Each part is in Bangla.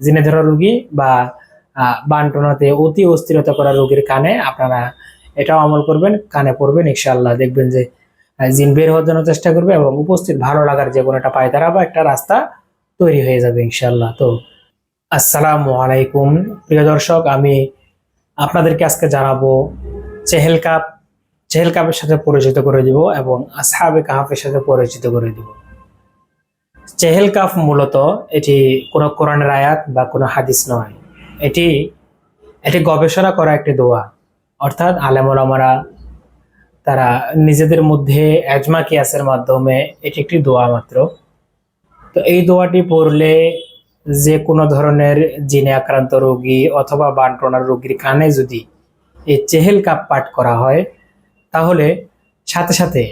জিনে ধরা রোগী বা বান্টনাতে অতি অস্থিরতা করা রোগীর কানে আপনারা এটাও আমল করবেন, কানে পড়বেন, ইনশাআল্লাহ দেখবেন যে জিন বের হওয়ার জন্য চেষ্টা করবে এবং উপস্থিত ভালো লাগার যে কোনো একটা পায়তারা বা একটা রাস্তা তৈরি হয়ে যাবে ইনশাআল্লাহ। তো আসসালামু আলাইকুম প্রিয় দর্শক, আমি আপনাদেরকে আজকে জানাবো চেহেল কাপ। চেহেল কাপের সাথে পরিচিত করে দিব এবং আসহাবে কাহাফের সাথে পরিচিত করে দিব। চেহেল কাপ মূলত এটি কোনো কোরআনের আয়াত বা কোনো হাদিস নয়, এটি এটি গবেষণা করা একটি দোয়া, অর্থাৎ আলেম ওলামারা তারা নিজেদের মধ্যে এজমা কিয়াসের মাধ্যমে এটি একটি দোয়া মাত্র। তো এই দোয়াটি পড়লে যে কোনো ধরনের জিনে আক্রান্ত রোগী অথবা বানটনার রোগীর কানে যদি এই চেহেল কাপ পাঠ করা হয় তাহলে সাথে সাথে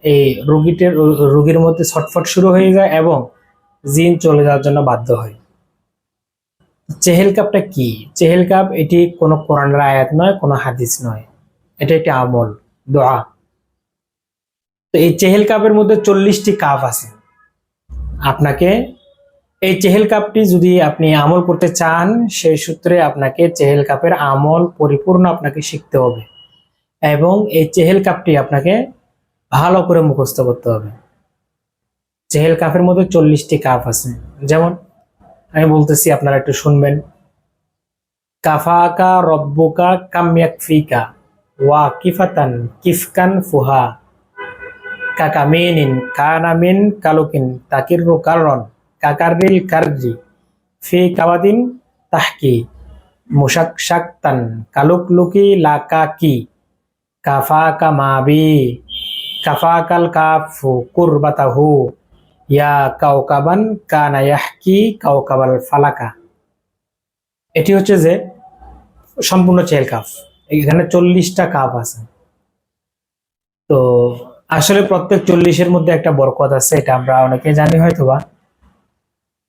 এই রোগীর মধ্যে ছটফট শুরু হয়ে যায় এবং জিন চলে যাওয়ার জন্য বাধ্য হয়। চেহেল কাপটা কি? চেহেল কাপ এটি কোনো কোরআনের আয়াত নয়, কোনো হাদিস নয়, এটা একটি আমল, দোয়া। তো এই চেহেল কাপের মধ্যে 40টি কাপ আছে। আপনাকে এই চেহেল কাপটি যদি আপনি আমল করতে চান, সেই সূত্রে আপনাকে চেহেল কাপের আমল পরিপূর্ণ আপনাকে শিখতে হবে এবং এই চেহেল কাপটি আপনাকে ভালো করে মুখস্থ করতে হবে। চেহেল কাপের মধ্যে 40টি কাপ আছে, যেমন আমি বলতেছি, আপনারা একটু শুনবেন। কাফাকা রব্বুকা কাম ইয়াকফিকা ওয়া কিফাতান কিফকান ফুহা কাকামিনিন কানামিন কালুকিন তাকিররু কাররন কাকারিল কারজি ফি কাওয়াদিন তাহকি মুশাকশাকতান কালুকলুকি লাকাকি কাফাকা মাবি কাফাকাল কাফু কুরবাতাহু ইয়া কাওকাবান কানা ইয়াহকি কাওকাবাল ফালাকা। এটি হচ্ছে যে সম্পূর্ণ চেহেল কাফ। এখানে 40টা কাপ আছে। তো আসলে প্রত্যেক 40-এর মধ্যে একটা বরকত আছে, এটা আমরা অনেকে জানি হয়তোবা।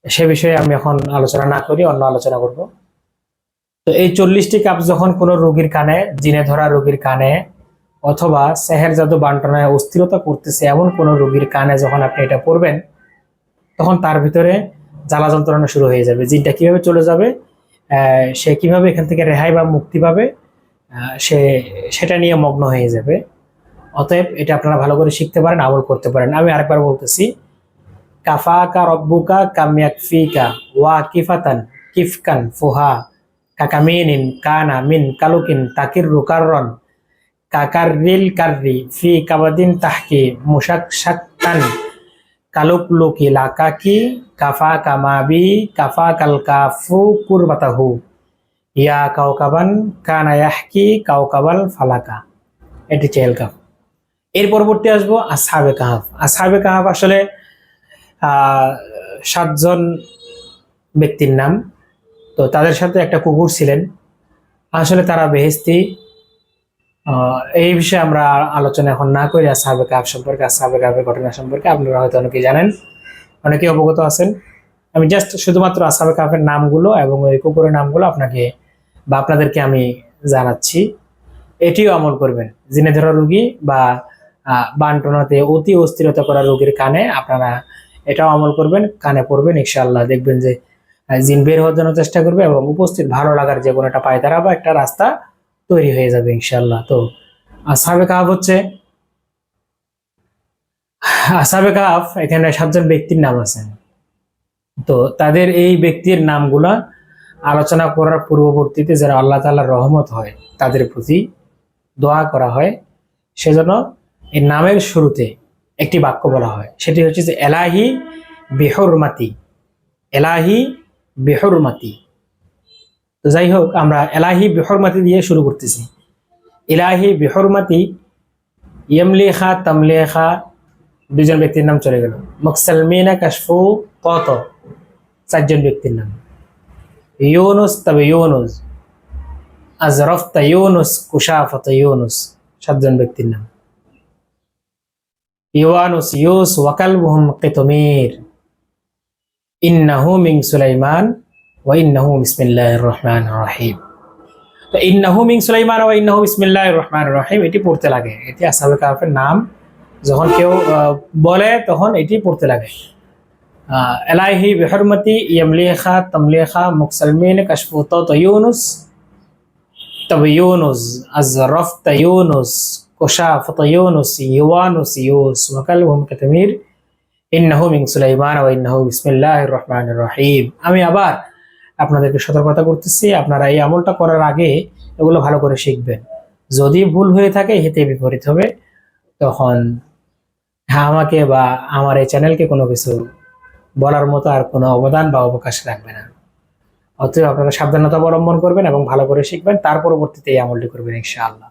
সে বিষয়ে আমি এখন আলোচনা না করি, অন্য আলোচনা করব। তো এই 40টি কাপ যখন কোনো রোগীর কানে, জিনে ধরা রোগীর কানে অথবা সেহের জাদু বান্টনায় অস্থিরতা করতেছে এমন কোনো রোগীর কানে যখন আপনি এটা পড়বেন, তখন তার ভিতরে জ্বালা যন্ত্রণা শুরু হয়ে যাবে। জিনটা কিভাবে চলে যাবে, সে কিভাবে এখান থেকে রেহাই বা মুক্তি পাবে, সেটা নিয়ে মগ্ন হয়ে যাবে। অতএব এটা আপনারা ভালো করে শিখতে পারেন, আমল করতে পারেন। আমি আরেকবার বলতেছি, কাফাকা রব্বুকা কাম ইয়াকফিকা ওয়া কিফাতান কিফকান ফুহা কাকামিনিন কানা মিন কালুকিন তাকিররু কাররন কাকারিল কাররি ফি কাবাদিন তাহকি মুশাকশাকতান কালুকলুকি লাকাকি কাফাকা মাবি কাফাকাল কাফু কুরবাতাহু ইয়া কাওকাবান কানা ইয়াহকি কাওকাবাল ফালাকা। এটি চেহেল কাপ। এর পরবর্তী আসবো আসহাবে কাহাফ। আসহাবে কাহাফ আসলে 7 জন ব্যক্তির নাম। তো তাদের সাথে একটা কুকুর ছিলেন। আসলে তারা বেহেশতি। এই বিষয়ে আমরা আলোচনা এখন না করি। আসহাবে কাহাফ সম্পর্কে, আসহাবে কাহাফের ঘটনা সম্পর্কে আপনারা হয়তো অনেকেই জানেন, অনেকেই অবগত আছেন। আমি জাস্ট শুধুমাত্র আসহাবে কাহাফের নামগুলো এবং ওই কুকুরের নামগুলো আপনাকে বা আপনাদেরকে আমি জানাচ্ছি। এটিও আমল করবেন। জিনে ধরা রোগী বা বান্টনাতে অতি অস্থিরতা করা রোগীর কানে আপনারা এটাও আমল করবেন, কানে পড়বেন, ইনশাআল্লাহ দেখবেন যে জিন বের হওয়ার জন্য চেষ্টা করবে এবং উপস্থিত ভালো লাগার যে কোনো একটা পায়তারা বা একটা রাস্তা তৈরি হয়ে যাবে ইনশাআল্লাহ। তো আসহাবে কাহাফ হচ্ছে, আসহাবে কাহাফ এখানে 7 জন ব্যক্তির নাম আছে। তো তাদের এই ব্যক্তির নামগুলা আলোচনা করার পূর্ববর্তীতে যারা আল্লাহ তাআলার রহমত হয় তাদের প্রতি দোয়া করা হয়, সেজন্য এই নামের শুরুতে একটি বাক্য বলা হয়, সেটি হচ্ছে যে এলাহি বিহুরমাতি, এলাহি বিহুরমাতি। তো যাই হোক, আমরা এলাহি বিহুরমাতি দিয়ে শুরু করতেছি। এলাহি বিহুরমাতি ইয়ামলিখা তামলিখা, 2 জন ব্যক্তির নাম চলে গেল। মুকসালমিনা কাশফু তত, 4 জন ব্যক্তির নাম। ইউনুস তবে ইউনুস, আজরফতা ইউনুস কুশাফতা ইউনুস, 7 জন ব্যক্তির নাম। ইউয়ানুস ইউস ওয়াকালবুহুম কিতমির, ইন্নাহু মিন সুলাইমান ওয়া ইন্নাহু বিসমিল্লাহির রহমানির রহিম। তো ইন্নাহু মিন সুলাইমান ওয়া ইন্নাহু বিসমিল্লাহির রহমানির রহিম এটি পড়তে লাগে। এটি আসহাবে কাহাফের নাম, যখন কেউ বলে তখন এটি পড়তে লাগে। এলাহি বিহরমতি ইয়ামলিখা তামলিখা মুকসালমিন কাশফুত ইউনুস তব ইউনুস আজরফত ইউনুস কোশাফত ইউনুস ইওয়ানুস ইউস ওয়াকালহুম কাতামির ইন্নাহু মিন সুলাইমান ওয়া ইন্নাহু বিসমিল্লাহির রহমানির রহিম। আমি আবার আপনাদেরকে সতর্কতা করতেছি, আপনারা এই আমলটা করার আগে এগুলো ভালো করে শিখবেন। যদি ভুল হয়ে থাকে হিতে বিপরীত হবে, তখন আমাকে বা আমার এই চ্যানেলকে কোনো কিছু বলার মতো আর কোনো অবদান বা অবকাশ রাখবে না। অতএব আপনারা সাবধানতা অবলম্বন করবেন এবং ভালো করে শিখবেন, তার পরবর্তীতে এই আমলটি করবেন ইনশাআল্লাহ।